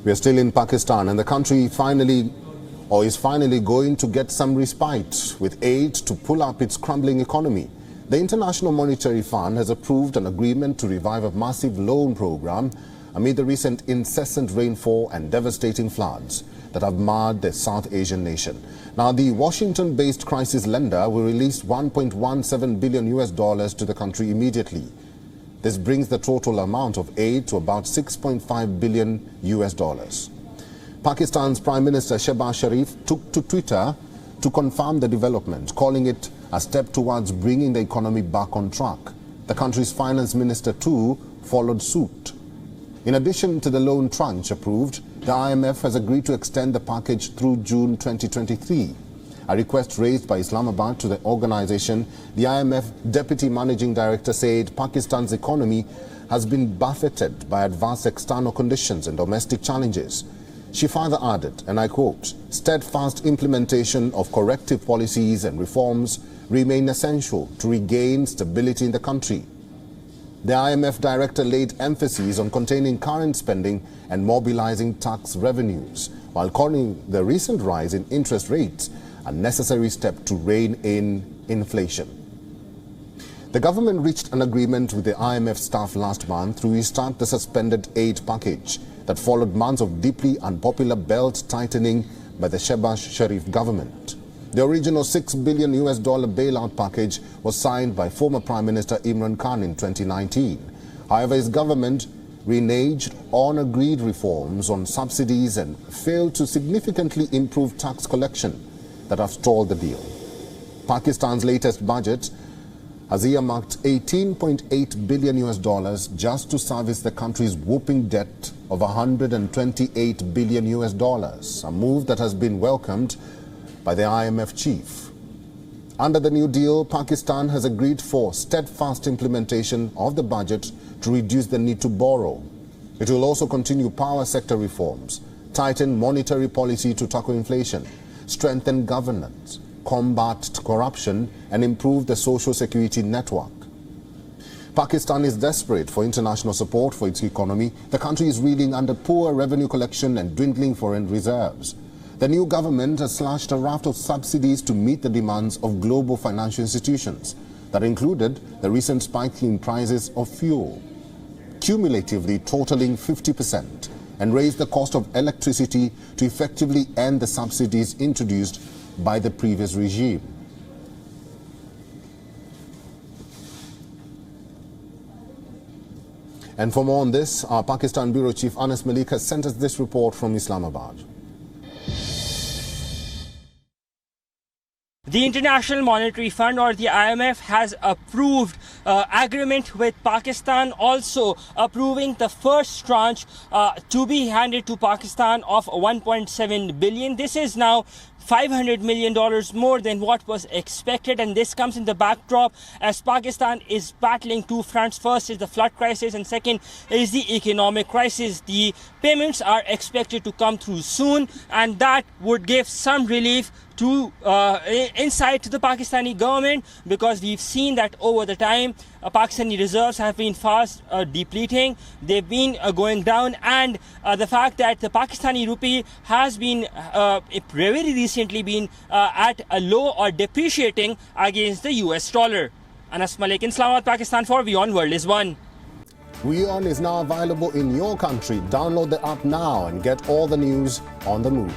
We are still in Pakistan, and the country is finally going to get some respite with aid to pull up its crumbling economy. The International Monetary Fund has approved an agreement to revive a massive loan program amid the recent incessant rainfall and devastating floods that have marred the South Asian nation. Now, the Washington-based crisis lender will release $1.17 billion to the country immediately. This brings the total amount of aid to about $6.5 billion. Pakistan's Prime Minister Shehbaz Sharif took to Twitter to confirm the development, calling it a step towards bringing the economy back on track. The country's finance minister too followed suit. In addition to the loan tranche approved, the IMF has agreed to extend the package through June 2023. A request raised by Islamabad to the organization, the IMF Deputy Managing Director said Pakistan's economy has been buffeted by adverse external conditions and domestic challenges. She further added, and I quote, "Steadfast implementation of corrective policies and reforms remain essential to regain stability in the country." The IMF director laid emphasis on containing current spending and mobilizing tax revenues, while calling the recent rise in interest rates a necessary step to rein in inflation. The government reached an agreement with the IMF staff last month to restart the suspended aid package that followed months of deeply unpopular belt tightening by the Shehbaz Sharif government. The original $6 billion bailout package was signed by former Prime Minister Imran Khan in 2019. However, his government reneged on agreed reforms on subsidies and failed to significantly improve tax collection that have stalled the deal. Pakistan's latest budget has earmarked $18.8 billion just to service the country's whopping debt of $128 billion, a move that has been welcomed by the IMF chief. Under the new deal, Pakistan has agreed for steadfast implementation of the budget to reduce the need to borrow. It will also continue power sector reforms, tighten monetary policy to tackle inflation, strengthen governance, combat corruption, and improve the social security network. Pakistan is desperate for international support for its economy. The country is reeling under poor revenue collection and dwindling foreign reserves. The new government has slashed a raft of subsidies to meet the demands of global financial institutions. That included the recent spike in prices of fuel, cumulatively totaling 50%, and raised the cost of electricity to effectively end the subsidies introduced by the previous regime. And for more on this, our Pakistan Bureau Chief Anas Malik has sent us this report from Islamabad. The International Monetary Fund, or the IMF, has approved agreement with Pakistan, also approving the first tranche to be handed to Pakistan of $1.7 billion. This is now $500 million more than what was expected, and this comes in the backdrop as Pakistan is battling two fronts. First is the flood crisis, and second is the economic crisis. The payments are expected to come through soon, and that would give some relief to insight to the Pakistani government, because we've seen that over the time Pakistani reserves have been fast depleting. They've been going down, and the fact that the Pakistani rupee has been very recently been at a low or depreciating against the US dollar. Anas Malik in Islamabad, Pakistan for WION World is One. WION is now available in your country. Download the app now and get all the news on the move.